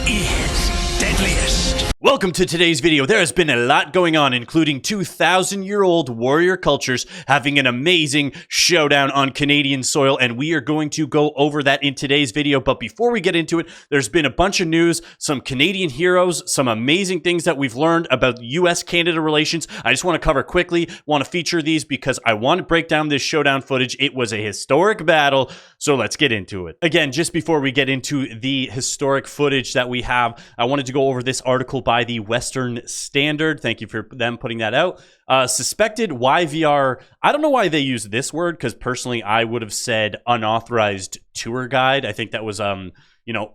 is deadliest? Welcome to today's video. There has been a lot going on, including 2,000-year-old warrior cultures having an amazing showdown on Canadian soil, and we are going to go over that in today's video. But before we get into it, there's been a bunch of news, some Canadian heroes, some amazing things that we've learned about US-Canada relations. I just want to cover quickly, want to feature these because I want to break down this showdown footage. It was a historic battle, so let's get into it. Again, just before we get into the historic footage that we have, I wanted to go over this article by the Western Standard. Thank you for them putting that out. Suspected YVR. I don't know why they use this word, because personally I would have said unauthorized tour guide. I think that was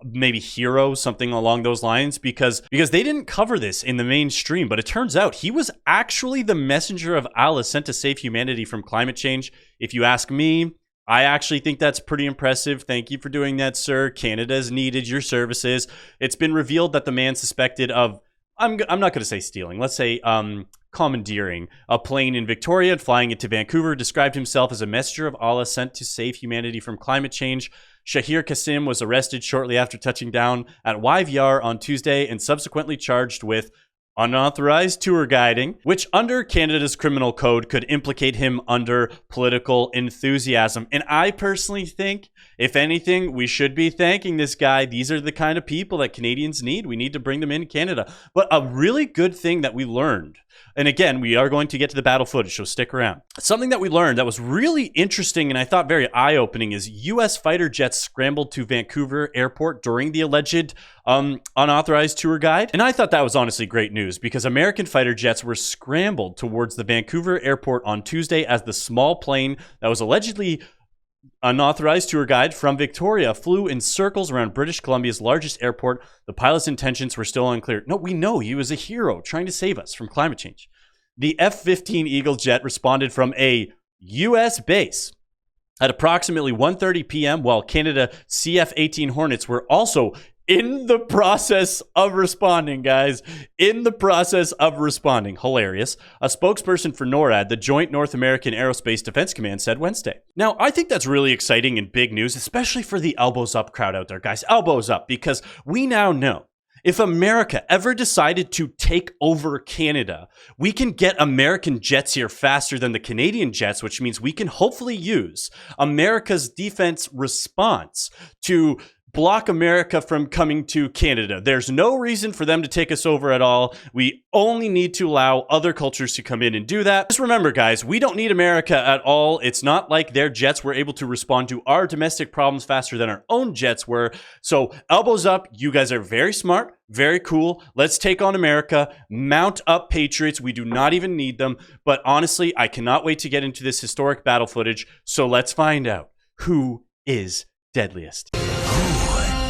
maybe hero, something along those lines, because they didn't cover this in the mainstream. But it turns out he was actually the messenger of Allah sent to save humanity from climate change. If you ask me, I actually think that's pretty impressive. Thank you for doing that, sir. Canada's needed your services. It's been revealed that the man suspected of, I'm not going to say stealing, let's say commandeering a plane in Victoria and flying it to Vancouver, described himself as a messenger of Allah sent to save humanity from climate change. Shahir Qasim was arrested shortly after touching down at YVR on Tuesday and subsequently charged with unauthorized tour guiding, which under Canada's criminal code could implicate him under political enthusiasm. And I personally think, if anything, we should be thanking this guy. These are the kind of people that Canadians need. We need to bring them in Canada. But a really good thing that we learned, and again, we are going to get to the battle footage, so stick around. Something that we learned that was really interesting and I thought very eye-opening is U.S. fighter jets scrambled to Vancouver airport during the alleged unauthorized tour guide. And I thought that was honestly great news, because American fighter jets were scrambled towards the Vancouver airport on Tuesday as the small plane that was allegedly unauthorized tour guide from Victoria flew in circles around British Columbia's largest airport. The pilot's intentions were still unclear. No, we know he was a hero trying to save us from climate change. The F-15 Eagle jet responded from a U.S. base at approximately 1:30 p.m. while Canada CF-18 Hornets were also in the process of responding, guys. In the process of responding. Hilarious. A spokesperson for NORAD, the Joint North American Aerospace Defense Command, said Wednesday. Now, I think that's really exciting and big news, especially for the elbows up crowd out there, guys. Elbows up, because we now know if America ever decided to take over Canada, we can get American jets here faster than the Canadian jets, which means we can hopefully use America's defense response to block America from coming to Canada. There's no reason for them to take us over at all. We only need to allow other cultures to come in and do that. Just remember, guys, we don't need America at all. It's not like their jets were able to respond to our domestic problems faster than our own jets were. So elbows up. You guys are very smart, very cool. Let's take on America. Mount up patriots. We do not even need them. But honestly, I cannot wait to get into this historic battle footage. So let's find out who is deadliest.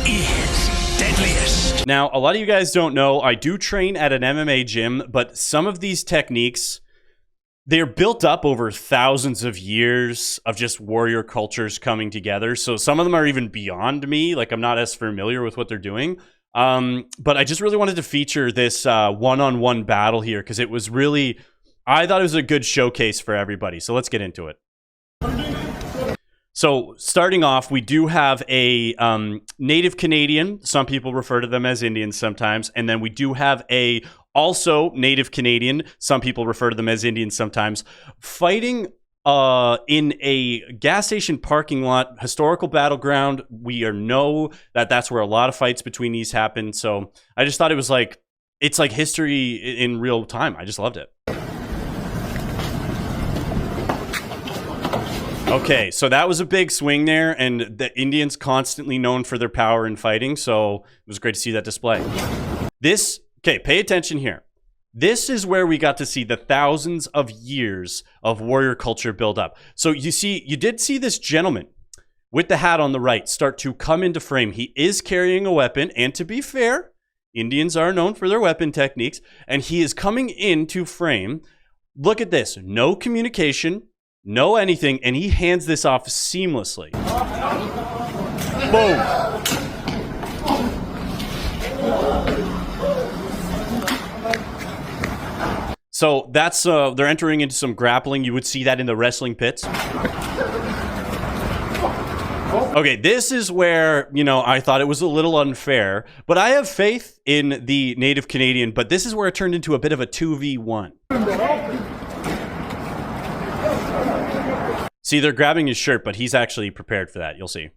Is deadliest. Now, a lot of you guys don't know, I do train at an MMA gym, but some of these techniques, they're built up over thousands of years of just warrior cultures coming together. So some of them are even beyond me. Like, I'm not as familiar with what they're doing. But I just really wanted to feature this one-on-one battle here, because it was really, I thought it was a good showcase for everybody. So let's get into it. So starting off, we do have a native Canadian. Some people refer to them as Indians sometimes. And then we do have a also native Canadian. Some people refer to them as Indians sometimes. Fighting in a gas station parking lot, historical battleground. We know that that's where a lot of fights between these happen. So I just thought it was like, it's like history in real time. I just loved it. Okay, so that was a big swing there, and the Indians constantly known for their power in fighting, so it was great to see that display. Okay, pay attention here. This is where we got to see the thousands of years of warrior culture build up. So you did see this gentleman with the hat on the right start to come into frame. He is carrying a weapon, and to be fair, Indians are known for their weapon techniques, and he is coming into frame. Look at this, no communication, no anything, and he hands this off seamlessly. Boom. So that's, they're entering into some grappling. You would see that in the wrestling pits. Okay, this is where, you know, I thought it was a little unfair, but I have faith in the native Canadian, but this is where it turned into a bit of a 2v1. See, they're grabbing his shirt, but he's actually prepared for that. You'll see.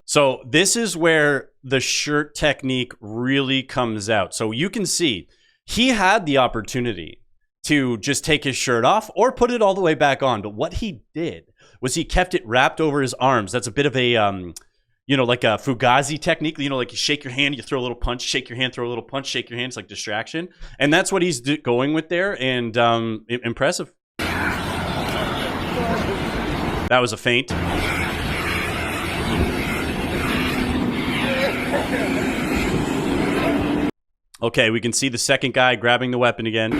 So this is where the shirt technique really comes out. So you can see he had the opportunity to just take his shirt off or put it all the way back on. But what he did was he kept it wrapped over his arms. That's a bit of a, you know, like a Fugazi technique. You know, like you shake your hand, you throw a little punch, shake your hand, throw a little punch, shake your hand. It's like distraction. And that's what he's going with there. And impressive. That was a feint. Okay, we can see the second guy grabbing the weapon again.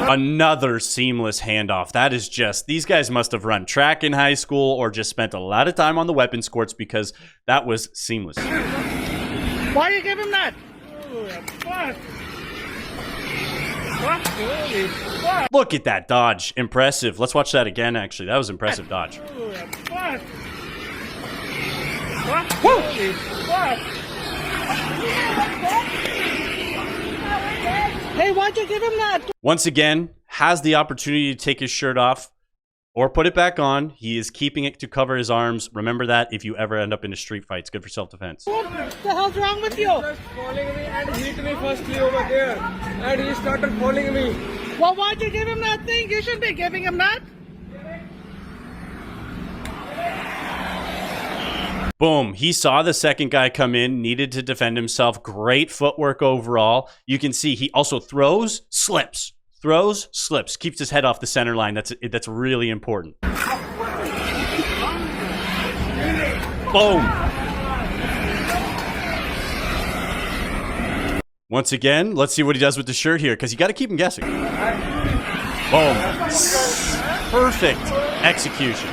Another seamless handoff. That is just, these guys must have run track in high school or just spent a lot of time on the weapons courts because that was seamless. Why you give him that? Look at that dodge. Impressive. Let's watch that again, actually. That was impressive dodge. Woo! Hey, why'd you give him that? Once again, has the opportunity to take his shirt off or put it back on. He is keeping it to cover his arms. Remember that if you ever end up in a street fight. It's good for self-defense. What the hell's wrong with you? He was following me and hit me firstly over there. And he started following me. Well, why'd you give him that thing? You shouldn't be giving him that. Boom. He saw the second guy come in, needed to defend himself. Great footwork overall. You can see he also throws, slips. Throws, slips. Keeps his head off the center line. That's really important. Boom. Once again, let's see what he does with the shirt here, because you got to keep him guessing. Boom. Perfect execution.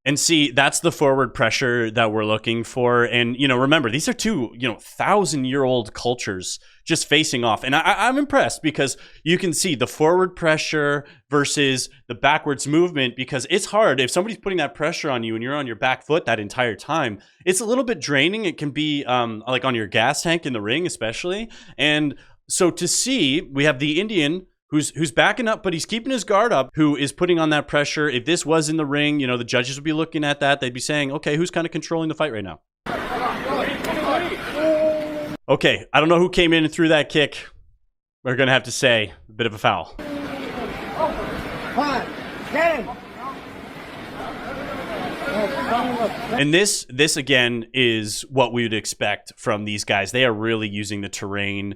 And see, that's the forward pressure that we're looking for. And, you know, remember, these are two, 1,000-year-old cultures just facing off. And I'm impressed because you can see the forward pressure versus the backwards movement, because it's hard. If somebody's putting that pressure on you and you're on your back foot that entire time, it's a little bit draining. It can be like on your gas tank in the ring, especially. And so to see, we have the Indian who's backing up, but he's keeping his guard up, who is putting on that pressure. If this was in the ring, the judges would be looking at that. They'd be saying, okay, who's kind of controlling the fight right now? Okay, I don't know who came in and threw that kick. We're going to have to say a bit of a foul. And this again is what we would expect from these guys. They are really using the terrain.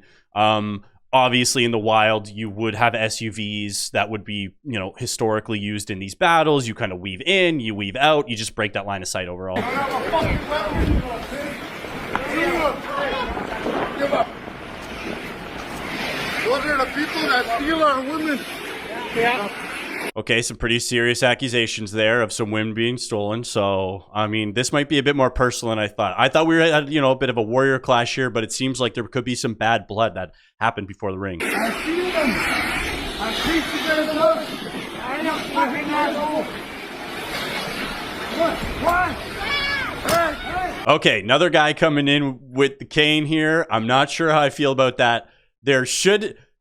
Obviously, in the wild, you would have SUVs that would be, historically used in these battles. You kind of weave in, you weave out, you just break that line of sight overall. Those are the people that steal our women. Yeah. Okay, some pretty serious accusations there of some women being stolen. So, I mean, this might be a bit more personal than I thought. I thought we were at, a bit of a warrior clash here, but it seems like there could be some bad blood that happened before the ring. I see them. I see you guys up. I am fucking asshole. Okay, another guy coming in with the cane here. I'm not sure how I feel about that.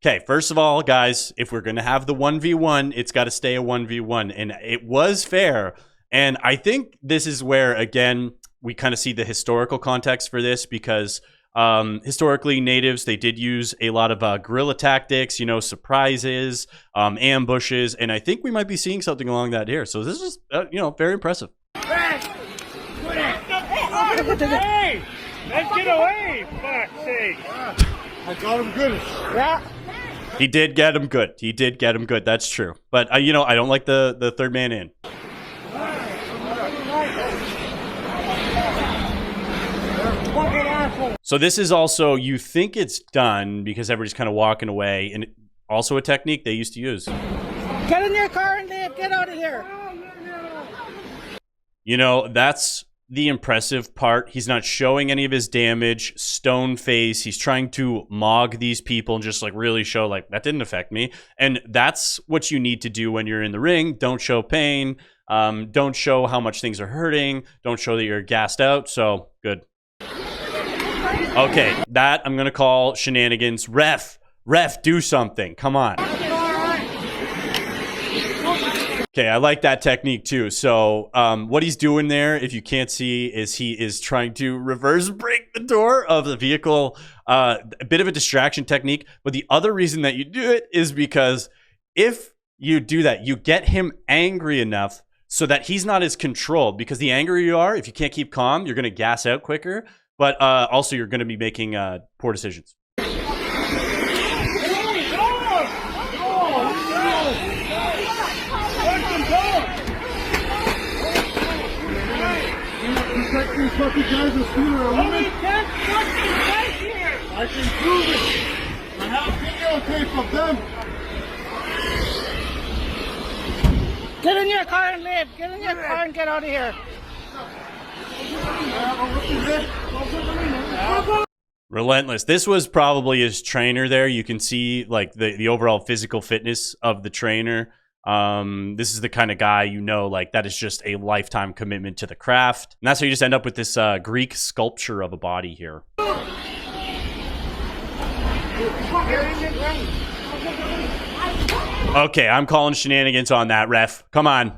Okay, first of all, guys, if we're going to have the 1v1, it's got to stay a 1v1. And it was fair. And I think this is where, again, we kind of see the historical context for this, because historically, natives, they did use a lot of guerrilla tactics, surprises, ambushes. And I think we might be seeing something along that here. So this is, very impressive. Hey, let's get away, fuck's sake. I got him good. Yeah. He did get him good. He did get him good. That's true. But, I don't like the third man in. Fucking So this is also, you think it's done because everybody's kind of walking away, and also a technique they used to use. Get in your car and leave. Get out of here. You know, that's the impressive part. He's not showing any of his damage, stone face. He's trying to mog these people and just like really show like, that didn't affect me. And that's what you need to do when you're in the ring. Don't show pain. Don't show how much things are hurting. Don't show that you're gassed out. So good. Okay, that I'm going to call shenanigans. Ref, do something. Come on. Okay, I like that technique too. So what he's doing there, if you can't see, is he is trying to reverse break the door of the vehicle. A bit of a distraction technique. But the other reason that you do it is because if you do that, you get him angry enough so that he's not as controlled. Because the angrier you are, if you can't keep calm, you're going to gas out quicker. But also you're going to be making poor decisions. Protect these fucking guys with stealing a woman? I can prove it. I have videotape of them. Get in your car and leave. Get in your car and get out of here. Relentless. This was probably his trainer there. You can see like the overall physical fitness of the trainer. This is the kind of guy, you know, like that is just a lifetime commitment to the craft. And that's how you just end up with this Greek sculpture of a body here. Okay, I'm calling shenanigans on that, ref. Come on.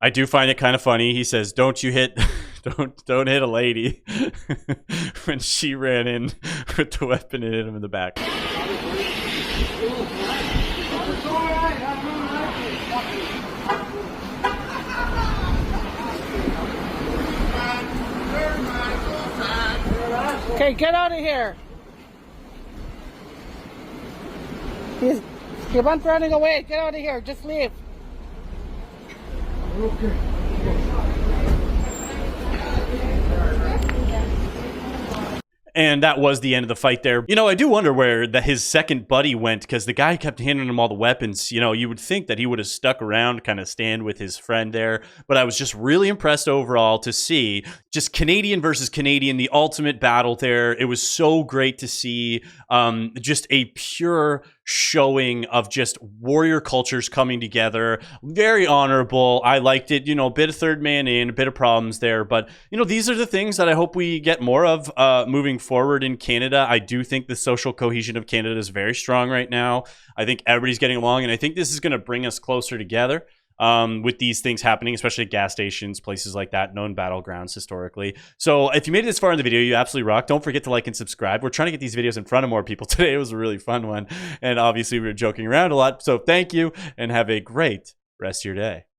I do find it kind of funny. He says, "Don't you hit, don't hit a lady," when she ran in with the weapon and hit him in the back. Okay, get out of here. He went running away. Get out of here. Just leave. Okay. And that was the end of the fight there. You know, I do wonder where his second buddy went, because the guy kept handing him all the weapons. You know, you would think that he would have stuck around, kind of stand with his friend there. But I was just really impressed overall to see just Canadian versus Canadian, the ultimate battle there. It was so great to see just a pure showing of just warrior cultures coming together. Very honorable. I liked it. You know, a bit of third man in, a bit of problems there. But, you know, these are the things that I hope we get more of moving forward in Canada. I do think the social cohesion of Canada is very strong right now. I think everybody's getting along, and I think this is going to bring us closer together. With these things happening, especially at gas stations, places like that, known battlegrounds historically. So if you made it this far in the video, you absolutely rock. Don't forget to like and subscribe. We're trying to get these videos in front of more people today. It was a really fun one. And obviously we were joking around a lot. So thank you and have a great rest of your day.